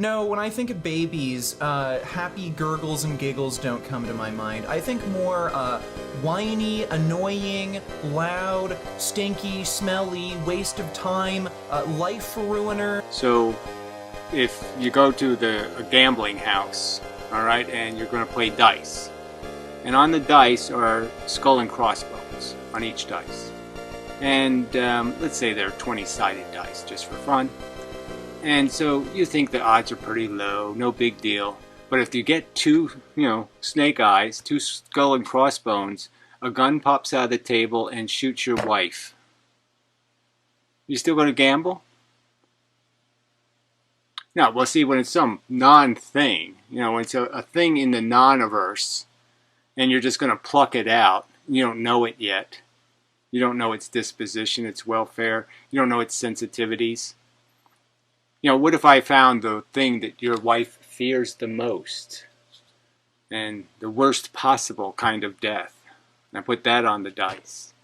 No, when I think of babies, happy gurgles and giggles don't come to my mind. I think more whiny, annoying, loud, stinky, smelly, waste of time, life ruiner. So if you go to a gambling house, all right, and you're going to play dice, and on the dice are skull and crossbones on each dice, and let's say they're 20-sided dice just for fun. And so you think the odds are pretty low, no big deal. But if you get two, snake eyes, two skull and crossbones, a gun pops out of the table and shoots your wife. You still going to gamble? No, well, see, when it's some non-thing, when it's a thing in the non-averse, and you're just going to pluck it out, you don't know it yet. You don't know its disposition, its welfare. You don't know its sensitivities. What if I found the thing that your wife fears the most and the worst possible kind of death, and I put that on the dice?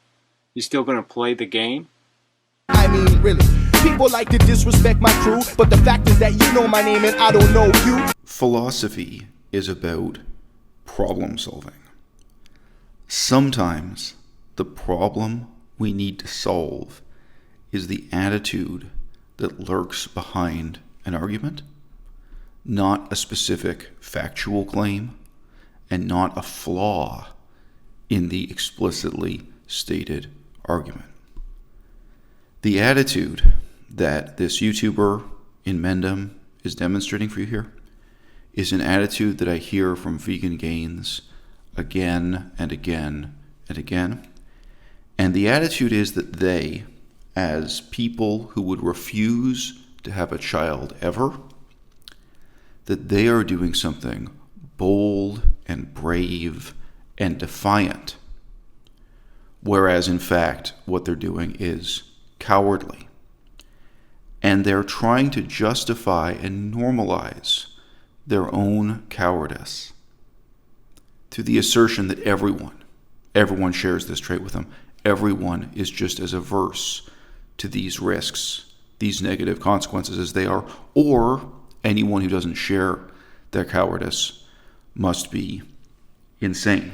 You still going to play the game? I mean, really, people like to disrespect my crew, but the fact is that you know my name and I don't know you. Philosophy is about problem solving. Sometimes the problem we need to solve is the attitude that lurks behind an argument, not a specific factual claim, and not a flaw in the explicitly stated argument. The attitude that this YouTuber Inmendham is demonstrating for you here is an attitude that I hear from vegan gains again and again and again. And the attitude is that they, as people who would refuse to have a child ever, that they are doing something bold and brave and defiant, whereas in fact what they're doing is cowardly. And they're trying to justify and normalize their own cowardice through the assertion that everyone shares this trait with them. Everyone is just as averse to these risks, these negative consequences as they are, or anyone who doesn't share their cowardice must be insane.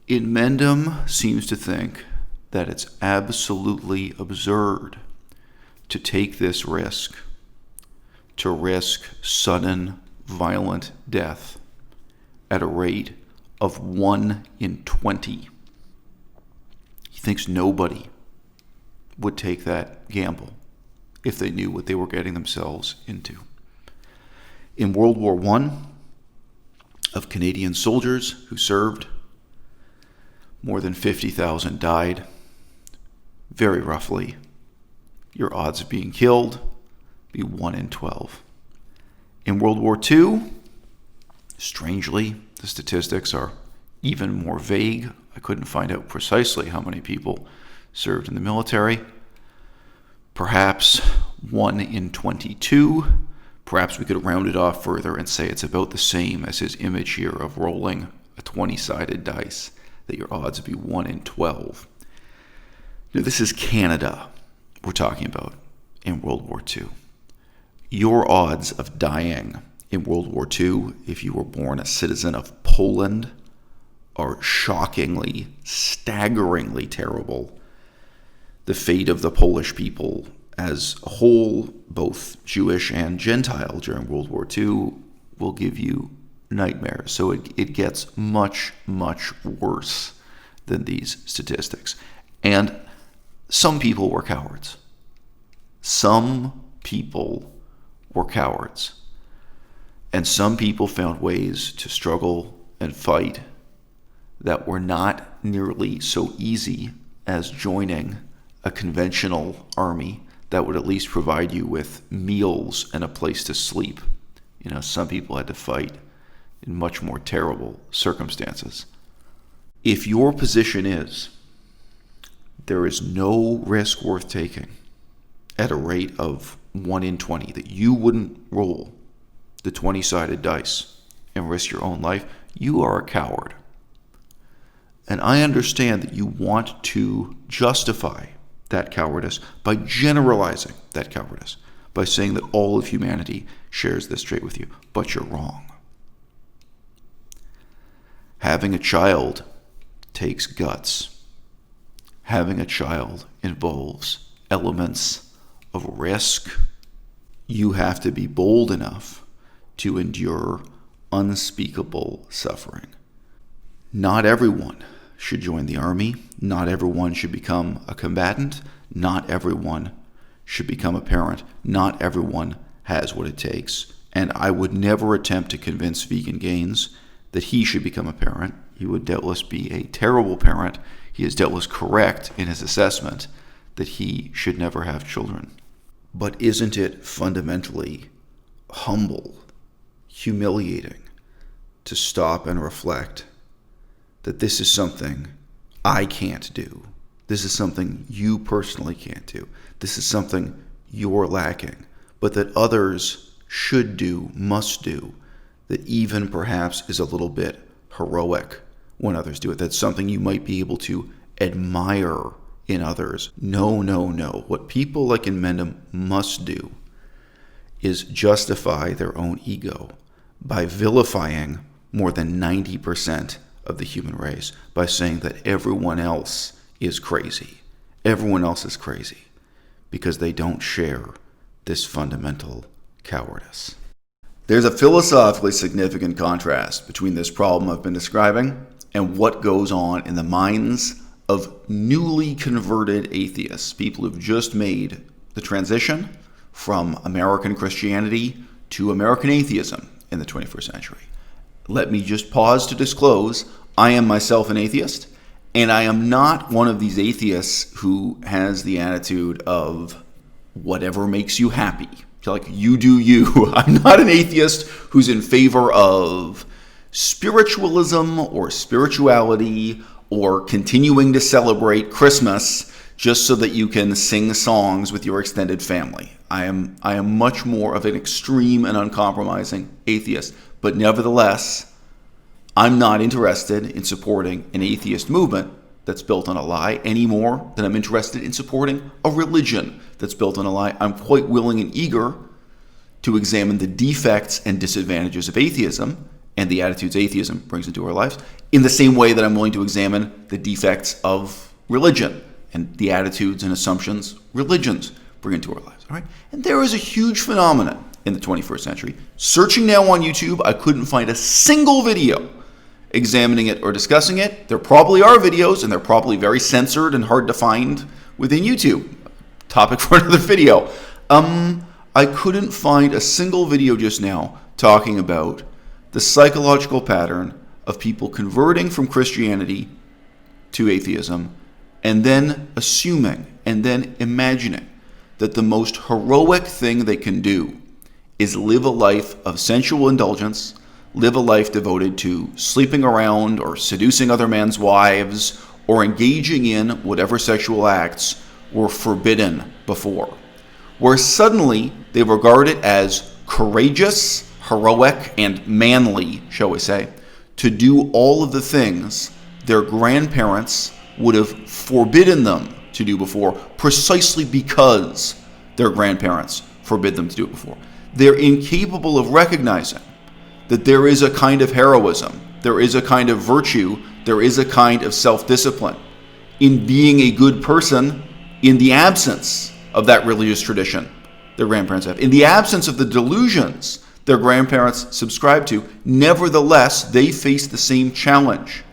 Inmendham seems to think that it's absolutely absurd to take this risk, to risk sudden, violent death at a rate of 1 in 20. He thinks nobody would take that gamble if they knew what they were getting themselves into. In World War I, of Canadian soldiers who served, more than 50,000 died. Very roughly, your odds of being killed be 1 in 12. In World War II, strangely, the statistics are even more vague. I couldn't find out precisely how many people served in the military. Perhaps 1 in 22. Perhaps we could round it off further and say it's about the same as his image here of rolling a 20-sided dice, that your odds would be 1 in 12. Now, this is Canada we're talking about in World War II. Your odds of dying in World War II, if you were born a citizen of Poland, are shockingly, staggeringly terrible. The fate of the Polish people as a whole, both Jewish and Gentile during World War II, will give you nightmares. So it gets much, much worse than these statistics. And some people were cowards. Some people were cowards. And some people found ways to struggle and fight that were not nearly so easy as joining a conventional army that would at least provide you with meals and a place to sleep. Some people had to fight in much more terrible circumstances. If your position is there is no risk worth taking at a rate of 1 in 20, that you wouldn't roll the 20-sided dice and risk your own life, you are a coward. And I understand that you want to justify that cowardice by generalizing that cowardice, by saying that all of humanity shares this trait with you, but you're wrong. Having a child takes guts. Having a child involves elements of risk. You have to be bold enough to endure unspeakable suffering. Not everyone should join the army. Not everyone should become a combatant. Not everyone should become a parent. Not everyone has what it takes. And I would never attempt to convince Vegan Gaines that he should become a parent. He would doubtless be a terrible parent. He is doubtless correct in his assessment that he should never have children. But isn't it fundamentally humble, humiliating to stop and reflect that this is something I can't do? This is something you personally can't do. This is something you're lacking, but that others should do, must do, that even perhaps is a little bit heroic when others do it. That's something you might be able to admire in others. No, no, no. What people like Inmendham must do is justify their own ego by vilifying more than 90% of the human race, by saying that everyone else is crazy. Everyone else is crazy because they don't share this fundamental cowardice. There's a philosophically significant contrast between this problem I've been describing and what goes on in the minds of newly converted atheists, people who've just made the transition from American Christianity to American atheism in the 21st century. Let me just pause to disclose, I am myself an atheist, and I am not one of these atheists who has the attitude of whatever makes you happy. Like, you do you. I'm not an atheist who's in favor of spiritualism or spirituality or continuing to celebrate Christmas just so that you can sing songs with your extended family. I am much more of an extreme and uncompromising atheist. But nevertheless, I'm not interested in supporting an atheist movement that's built on a lie any more than I'm interested in supporting a religion that's built on a lie. I'm quite willing and eager to examine the defects and disadvantages of atheism and the attitudes atheism brings into our lives in the same way that I'm willing to examine the defects of religion and the attitudes and assumptions religions bring into our lives. All right? And there is a huge phenomenon in the 21st century. Searching now on YouTube, I couldn't find a single video examining it or discussing it. There probably are videos, and they're probably very censored and hard to find within YouTube. Topic for another video. I couldn't find a single video just now talking about the psychological pattern of people converting from Christianity to atheism and then assuming and then imagining that the most heroic thing they can do is live a life of sensual indulgence, live a life devoted to sleeping around or seducing other men's wives or engaging in whatever sexual acts were forbidden before, where suddenly they regard it as courageous, heroic, and manly, shall we say, to do all of the things their grandparents would have forbidden them to do before, precisely because their grandparents forbid them to do it before. They're incapable of recognizing that there is a kind of heroism, there is a kind of virtue, there is a kind of self-discipline in being a good person in the absence of that religious tradition their grandparents have. In the absence of the delusions their grandparents subscribe to, nevertheless, they face the same challenge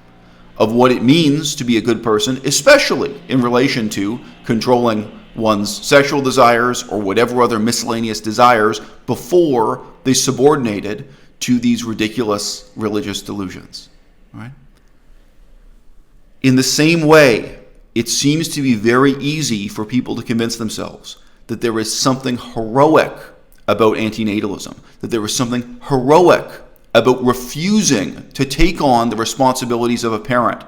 of what it means to be a good person, especially in relation to controlling one's sexual desires or whatever other miscellaneous desires before they subordinated to these ridiculous religious delusions. Right? In the same way, it seems to be very easy for people to convince themselves that there is something heroic about antinatalism, that there is something heroic about refusing to take on the responsibilities of a parent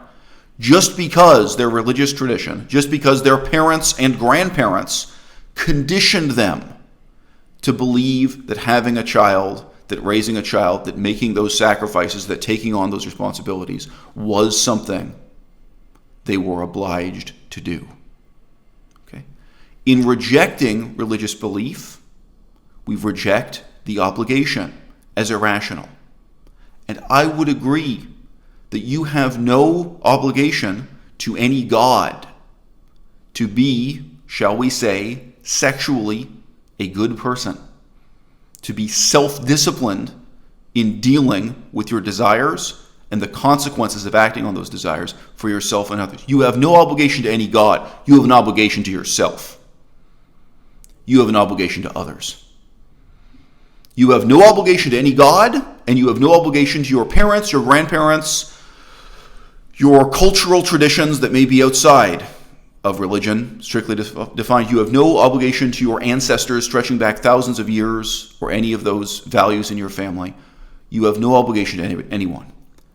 just because their religious tradition, just because their parents and grandparents conditioned them to believe that having a child, that raising a child, that making those sacrifices, that taking on those responsibilities was something they were obliged to do. Okay? In rejecting religious belief, we reject the obligation as irrational. And I would agree that you have no obligation to any God to be, shall we say, sexually a good person, to be self-disciplined in dealing with your desires and the consequences of acting on those desires for yourself and others. You have no obligation to any God. You have an obligation to yourself. You have an obligation to others. You have no obligation to any God, and you have no obligation to your parents, your grandparents, your cultural traditions that may be outside of religion, strictly defined. You have no obligation to your ancestors stretching back thousands of years or any of those values in your family. You have no obligation to anyone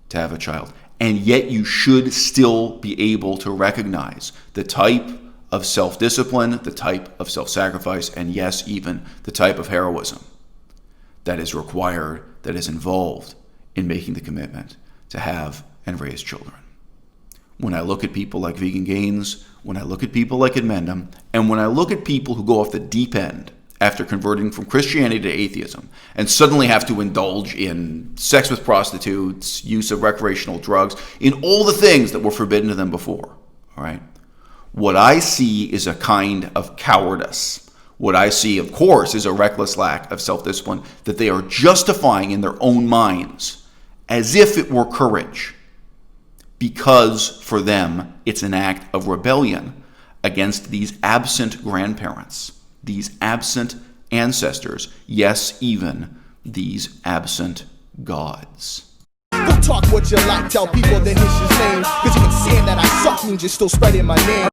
to have a child. And yet you should still be able to recognize the type of self-discipline, the type of self-sacrifice, and yes, even the type of heroism that is required, that is involved in making the commitment to have and raise children. When I look at people like Vegan Gaines, when I look at people like Inmendham, and when I look at people who go off the deep end after converting from Christianity to atheism and suddenly have to indulge in sex with prostitutes, use of recreational drugs, in all the things that were forbidden to them before, all right? What I see is a kind of cowardice. What I see, of course, is a reckless lack of self-discipline that they are justifying in their own minds as if it were courage, because for them it's an act of rebellion against these absent grandparents, these absent ancestors, yes, even these absent gods. Go talk what you like, tell people that it's your name. Cause even saying that I suck means you're still spreading my name.